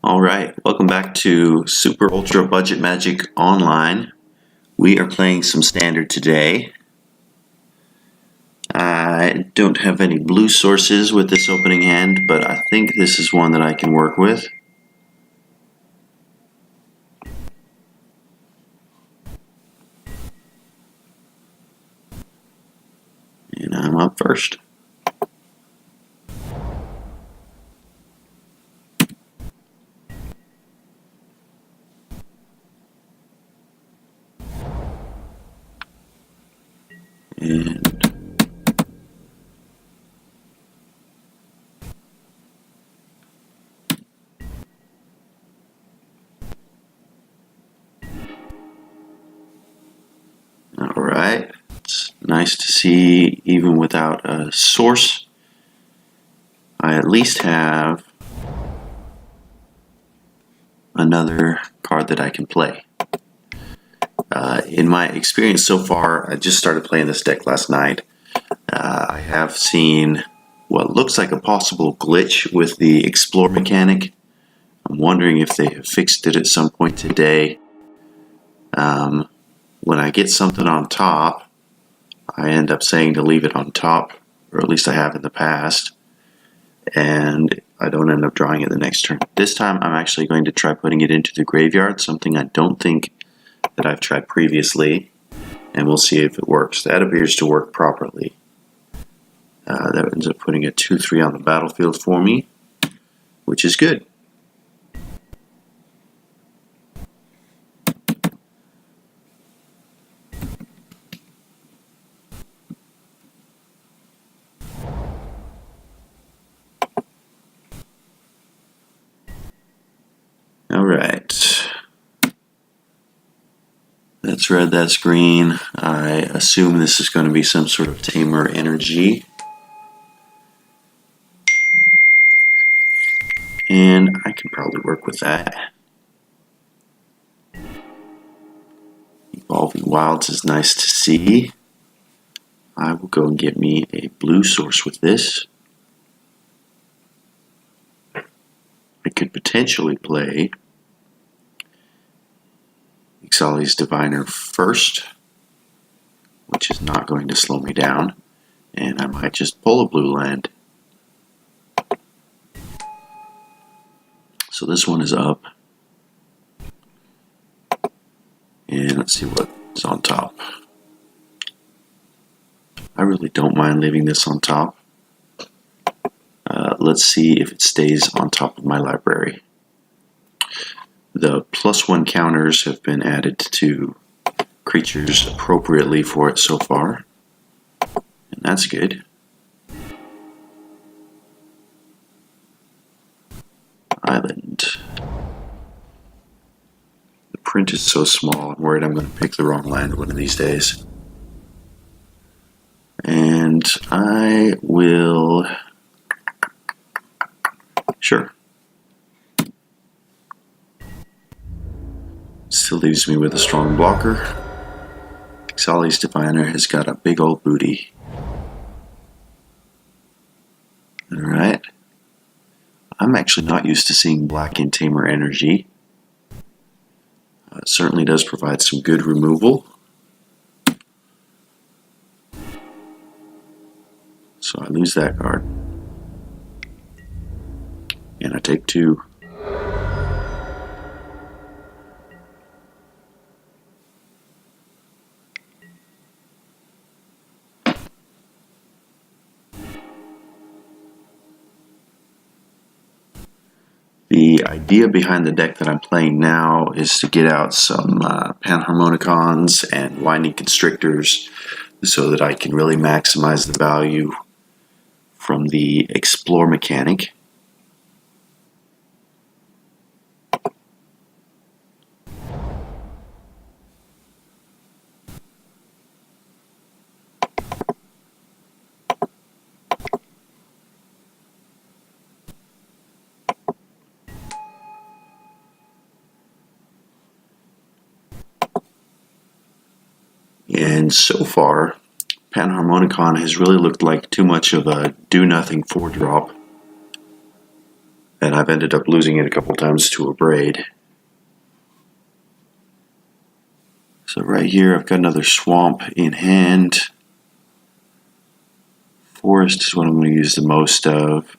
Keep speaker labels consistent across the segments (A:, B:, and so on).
A: Alright, welcome back to Super Ultra Budget Magic Online. We are playing some standard today. I don't have any blue sources with this opening hand, but I think this is one that I can work with. And I'm up first. And alright, it's nice to see even without a source, I at least have another card that I can play. In my experience so far, I just started playing this deck last night. I have seen what looks like a possible glitch with the Explore mechanic. I'm wondering if they have fixed it at some point today. When I get something on top, I end up saying to leave it on top, or at least I have in the past, and I don't end up drawing it the next turn. This time I'm actually going to try putting it into the graveyard, something I don't think that I've tried previously, and we'll see if it works. That appears to work properly. That ends up putting a 2/3 on the battlefield for me, which is good. Alright. That's red, that's green. I assume this is going to be some sort of tamer energy. And I can probably work with that. Evolving Wilds is nice to see. I will go and get me a blue source with this. I could potentially play Ixalan's Diviner first, which is not going to slow me down, and I might just pull a blue land. So this one is up, and let's see what's on top. I really don't mind leaving this on top. Let's see if it stays on top of my library. The +1 counters have been added to creatures appropriately for it so far, and that's good. Island. The print is so small, I'm worried I'm going to pick the wrong land one of these days. And I will... Sure. Still leaves me with a strong blocker. Ixalan's Diviner has got a big old booty. Alright. I'm actually not used to seeing black in Tamer energy. It certainly does provide some good removal. So I lose that card. And I take 2. The idea behind the deck that I'm playing now is to get out some Panharmonicons and Winding Constrictors so that I can really maximize the value from the Explore mechanic. And so far, Panharmonicon has really looked like too much of a do-nothing 4-drop. and I've ended up losing it a couple times to a braid. So right here I've got another swamp in hand. Forest is what I'm going to use the most of,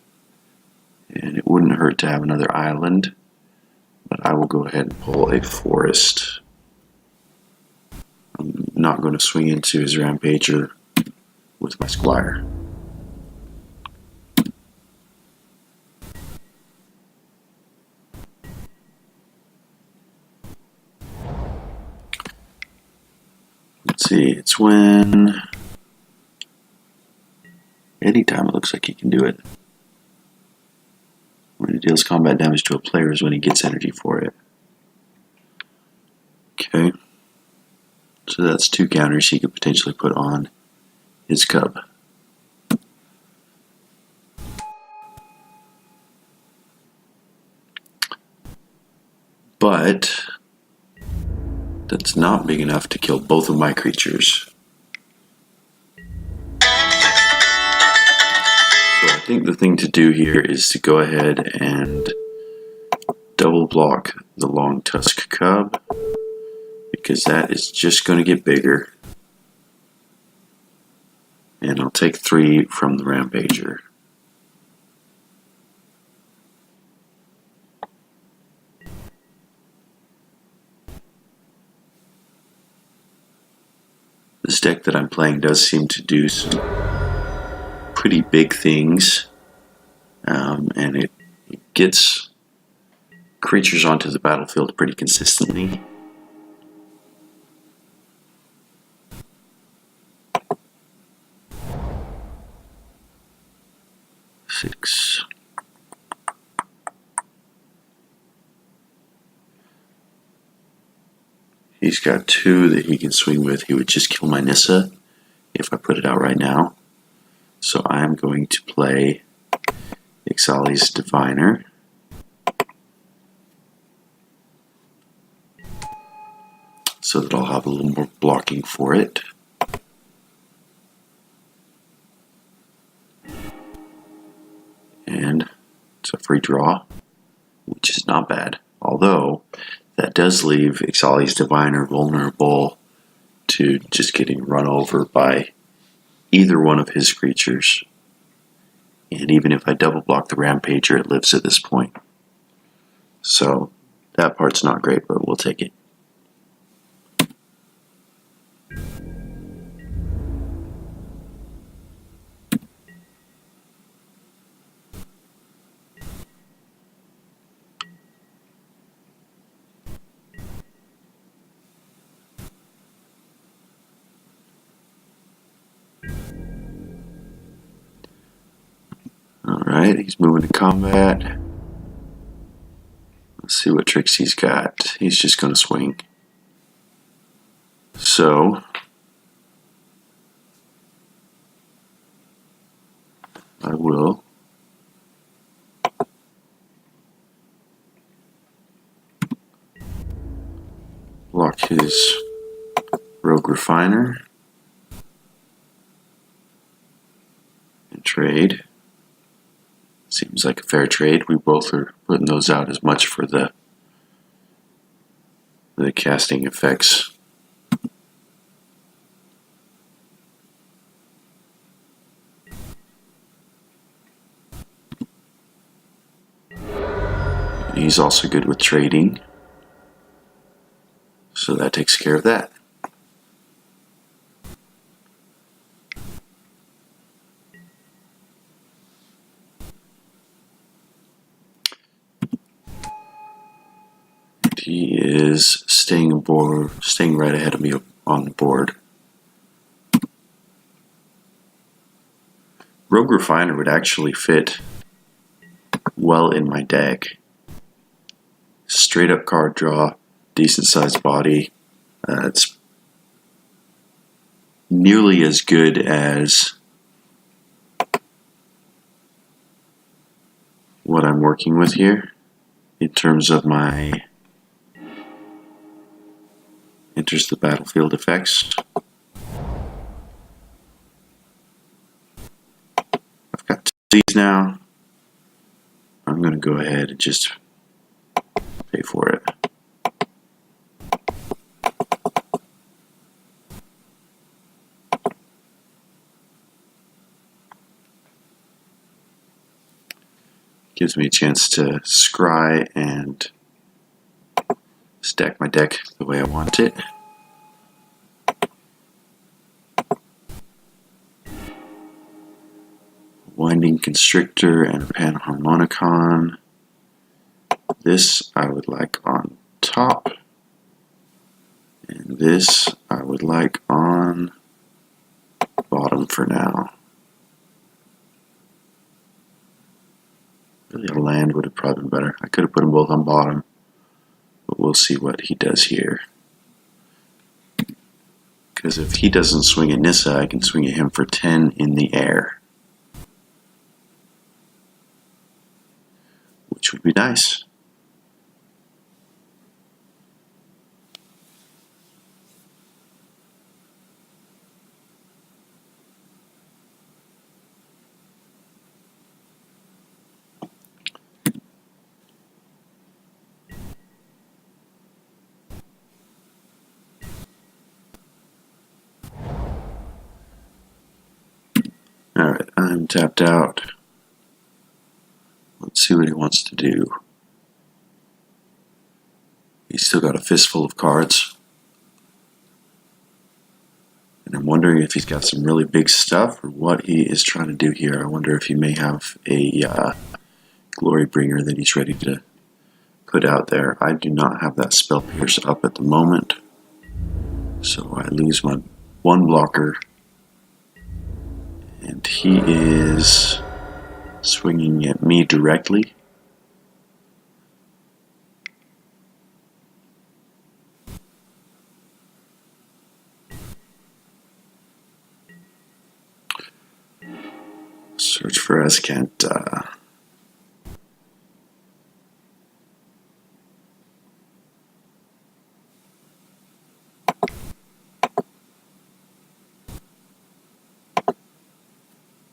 A: and it wouldn't hurt to have another island, but I will go ahead and pull a forest. I'm not going to swing into his rampager with my squire. Let's see, it's when... anytime it looks like he can do it. When he deals combat damage to a player is when he gets energy for it. Okay. So that's 2 counters he could potentially put on his cub. But that's not big enough to kill both of my creatures. I think the thing to do here is to go ahead and double block the long tusk cub, because that is just going to get bigger. And I'll take 3 from the rampager. This deck that I'm playing does seem to do some pretty big things, and it gets creatures onto the battlefield pretty consistently. Six. He's got 2 that he can swing with. He would just kill my Nissa if I put it out right now. So I'm going to play Ixalan's Diviner. So that I'll have a little more blocking for it. And it's a free draw, which is not bad. Although, that does leave Ixalan's Diviner vulnerable to just getting run over by either one of his creatures. And even if I double block the rampager, it lives at this point. So that part's not great, but we'll take it. Alright, he's moving to combat. Let's see what tricks he's got. He's just going to swing. So, I will block his Rogue Refiner and trade. Seems like a fair trade. We both are putting those out as much for the casting effects. He's also good with trading, so that takes care of that. He is staying right ahead of me on the board. Rogue Refiner would actually fit well in my deck. Straight up card draw, decent sized body. It's nearly as good as what I'm working with here in terms of my enters the battlefield effects. I've got 2 of these now. I'm going to go ahead and just pay for it. Gives me a chance to scry and stack my deck the way I want it. Winding Constrictor and a Panharmonicon. This I would like on top, and this I would like on bottom for now. Really, a land would have probably been better. I could have put them both on bottom, but we'll see what he does here. Because if he doesn't swing at Nissa, I can swing at him for 10 in the air, which would be nice. Alright, I'm tapped out. Let's see what he wants to do. He's still got a fistful of cards. And I'm wondering if he's got some really big stuff or what he is trying to do here. I wonder if he may have a glory bringer that he's ready to put out there. I do not have that spell pierce up at the moment. So I lose my one blocker. And he is swinging at me directly. Search for Azcanta.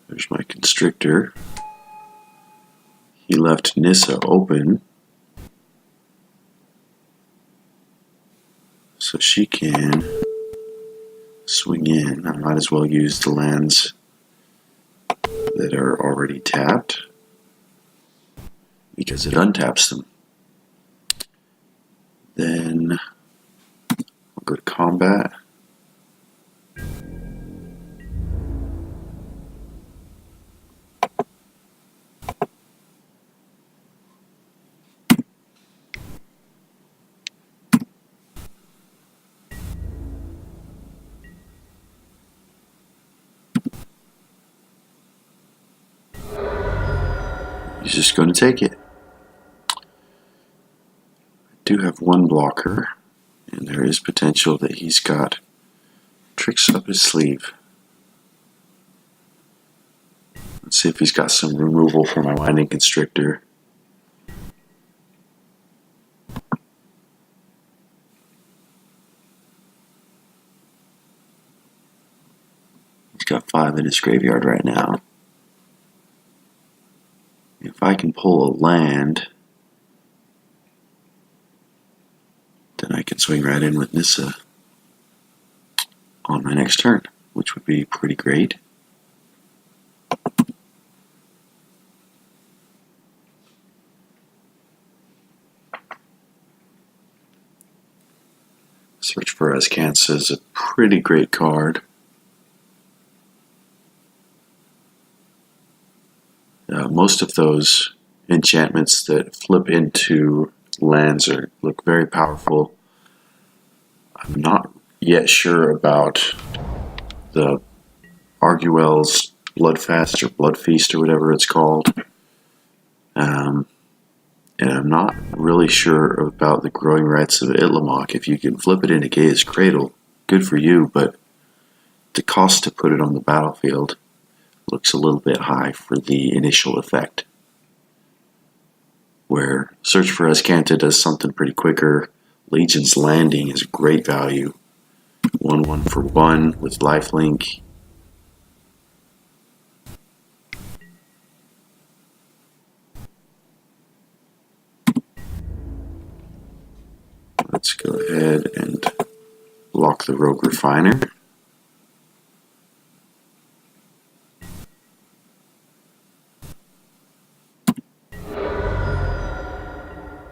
A: There's my Constrictor. He left Nissa open, so she can swing in. I might as well use the lands that are already tapped because it untaps them. Then I'll go to combat. He's just going to take it. I do have one blocker, and there is potential that he's got tricks up his sleeve. Let's see if he's got some removal for my Winding Constrictor. He's got 5 in his graveyard right now. If I can pull a land, then I can swing right in with Nissa on my next turn, which would be pretty great. Search for Azcanta is a pretty great card. Most of those enchantments that flip into lands look very powerful. I'm not yet sure about the Arguel's Bloodfast or Bloodfeast or whatever it's called. And I'm not really sure about the Growing Rights of Itlamok. If you can flip it into Gaia's Cradle, good for you, but the cost to put it on the battlefield looks a little bit high for the initial effect. Where Search for Azcanta does something pretty quicker. Legion's Landing is great value. 1/1 for 1 with lifelink. Let's go ahead and block the rogue refiner.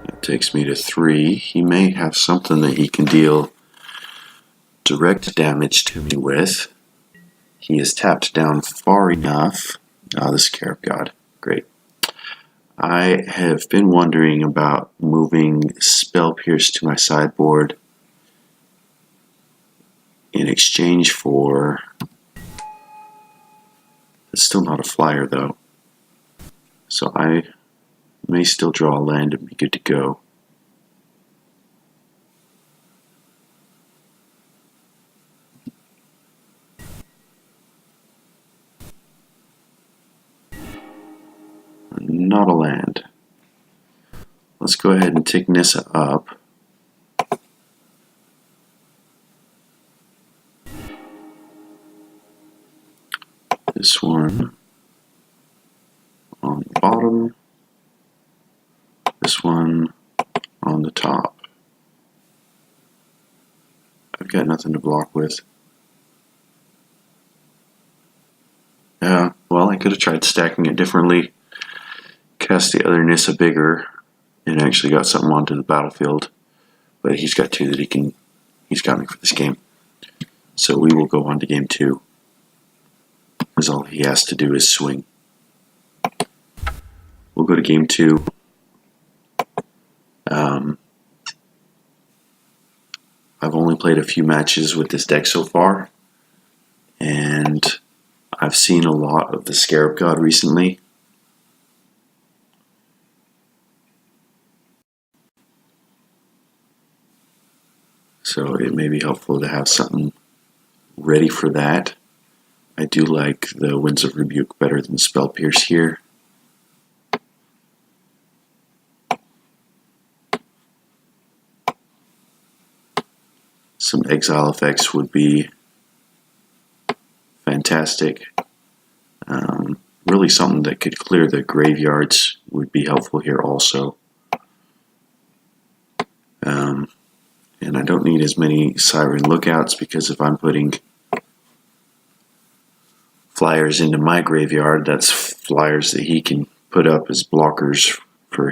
A: That takes me to 3. He may have something that he can deal direct damage to me with. He is tapped down far enough. Oh, the Scarab God. Great. I have been wondering about moving Spell Pierce to my sideboard in exchange for... It's still not a flyer, though. So I may still draw a land and be good to go. Not a land. Let's go ahead and take Nissa up. This one on the bottom. This one on the top. I've got nothing to block with. Yeah, well, I could have tried stacking it differently. Cast the other Nissa bigger and actually got something onto the battlefield. But he's got 2 that he's got me for this game. So we will go on to game 2. Because all he has to do is swing. We'll go to game 2. I've only played a few matches with this deck so far. And I've seen a lot of the Scarab God recently. So it may be helpful to have something ready for that. I do like the Winds of Rebuke better than Spell Pierce here. Some exile effects would be fantastic. Really something that could clear the graveyards would be helpful here also. And I don't need as many Siren Lookouts because if I'm putting flyers into my graveyard, that's flyers that he can put up as blockers for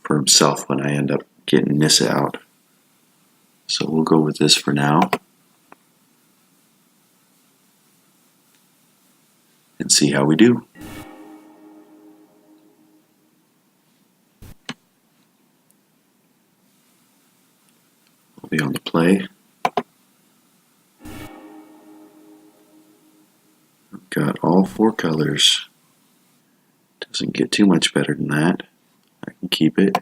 A: for himself when I end up getting Nissa out. So we'll go with this for now. And see how we do. I'll be on the play. I've got all 4 colors. Doesn't get too much better than that. I can keep it.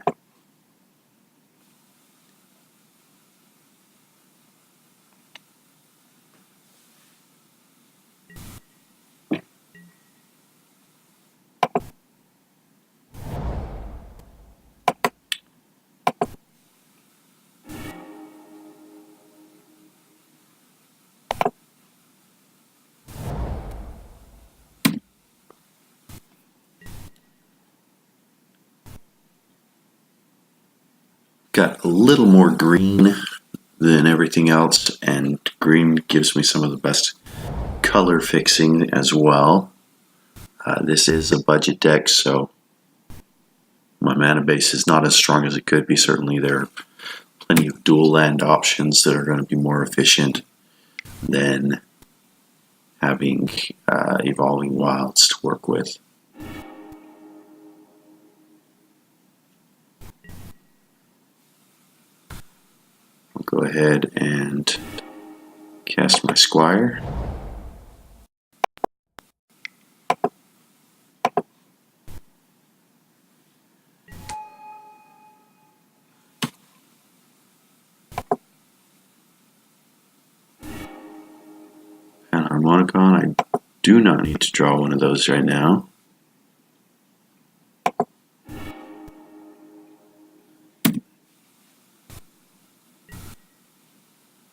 A: Got a little more green than everything else, and green gives me some of the best color fixing as well. This is a budget deck, so my mana base is not as strong as it could be. Certainly there are plenty of dual land options that are going to be more efficient than having Evolving Wilds to work with. I'll go ahead and cast my Squire. Panharmonicon, I do not need to draw one of those right now.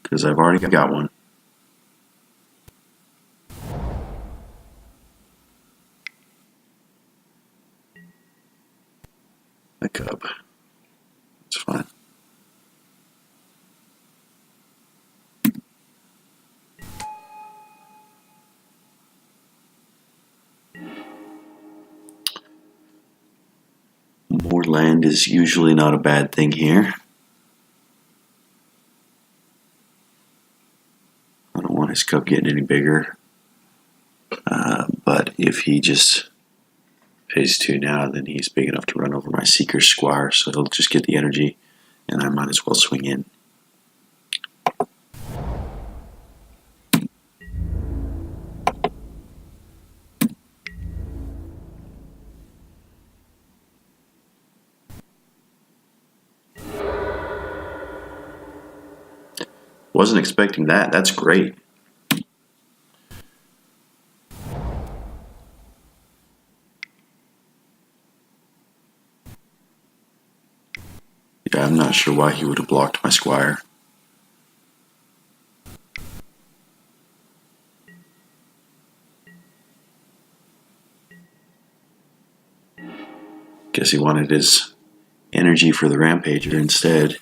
A: Because I've already got one. Back up. It's fine. More land is usually not a bad thing here. I don't want his cub getting any bigger. But if he just pays 2 now, then he's big enough to run over my Seeker Squire, so he'll just get the energy, and I might as well swing in. Wasn't expecting that. That's great. Yeah, I'm not sure why he would have blocked my Squire. Guess he wanted his energy for the Rampager instead.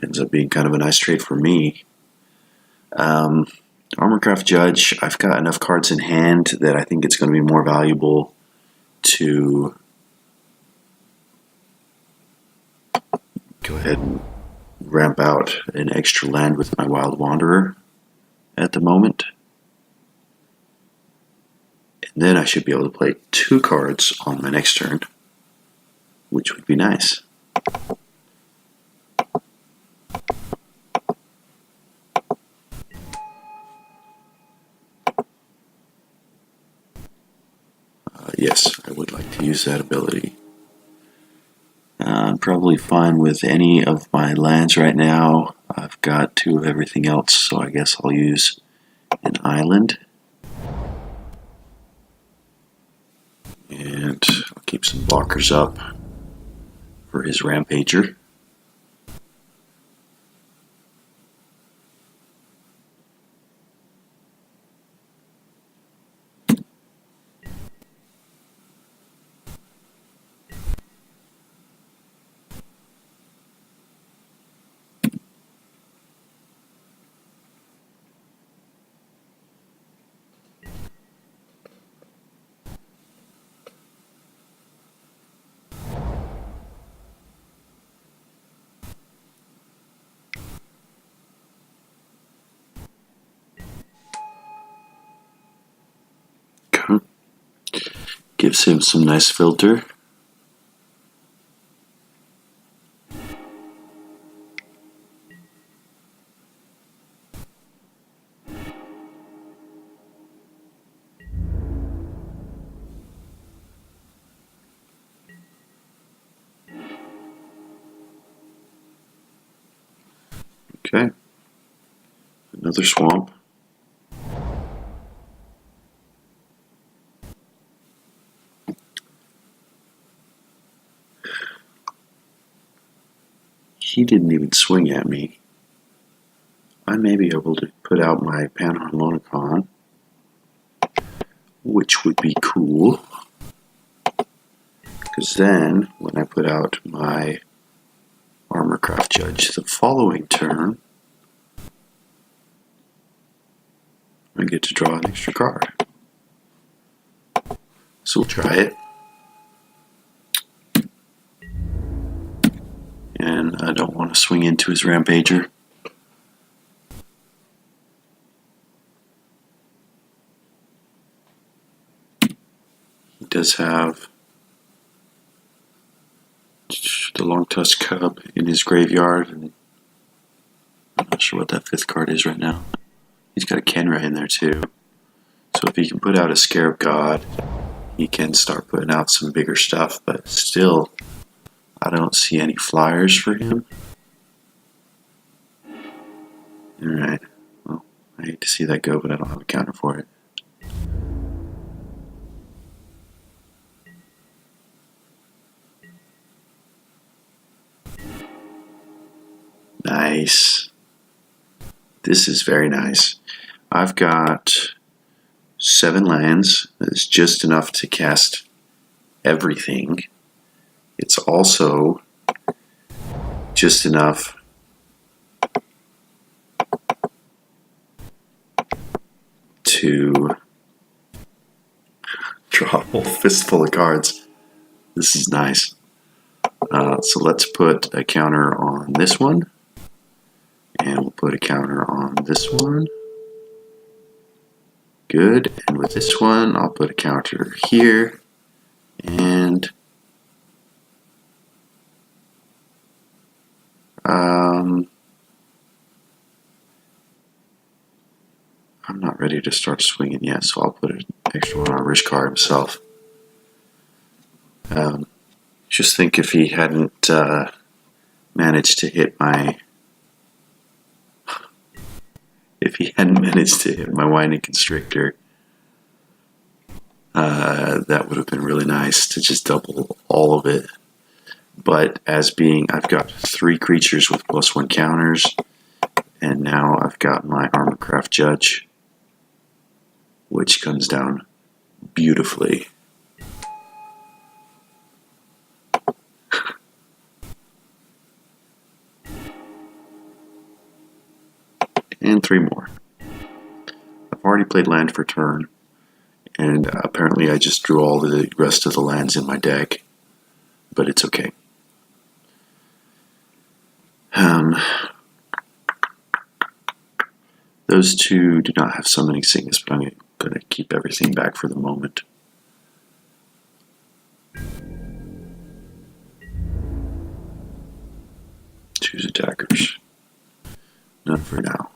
A: Ends up being kind of a nice trade for me. Armorcraft Judge, I've got enough cards in hand that I think it's going to be more valuable to go ahead and ramp out an extra land with my Wild Wanderer at the moment. And then I should be able to play 2 cards on my next turn, which would be nice. Yes, I would like to use that ability. I'm probably fine with any of my lands right now. I've got 2 of everything else, so I guess I'll use an island. And I'll keep some blockers up for his Rampager. Gives him some nice filter. Okay. Another swamp. He didn't even swing at me. I may be able to put out my Panharmonicon, which would be cool. Because then, when I put out my Armorcraft Judge the following turn, I get to draw an extra card. So we'll try it. And I don't want to swing into his Rampager. He does have the Long-Tusked Cub in his graveyard, and I'm not sure what that 5th card is right now. He's got a Kenra in there too. So if he can put out a Scarab God, he can start putting out some bigger stuff, but still, I don't see any flyers for him. Alright, well, I hate to see that go, but I don't have a counter for it. Nice. This is very nice. I've got 7 lands. That's just enough to cast everything. It's also just enough to draw a whole fistful of cards. This is nice. So let's put a counter on this one. And we'll put a counter on this one. Good. And with this one, I'll put a counter here. And I'm not ready to start swinging yet, so I'll put an extra one on Rishkar himself. Just think if he hadn't managed to hit my whining Constrictor, that would have been really nice to just double all of it. But as being, I've got 3 creatures with +1 counters, and now I've got my armorcraft judge, which comes down beautifully. And 3 more. I've already played land for turn, and apparently I just drew all the rest of the lands in my deck, but it's okay. Those 2 do not have summoning sickness, but I'm going to keep everything back for the moment. Choose attackers. None for now.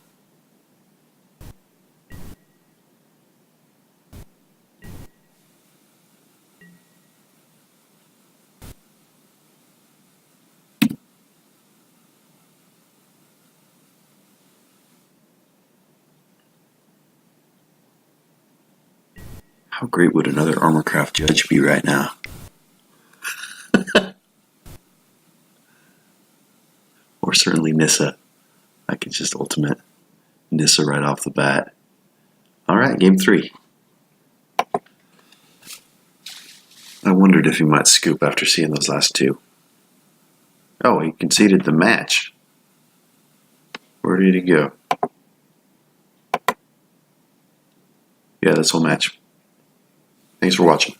A: How great would another armorcraft judge be right now? Or certainly Nissa. I could just ultimate Nissa right off the bat. Alright, game 3. I wondered if he might scoop after seeing those last 2. Oh, he conceded the match. Where did he go? Yeah, this whole match. Thanks for watching.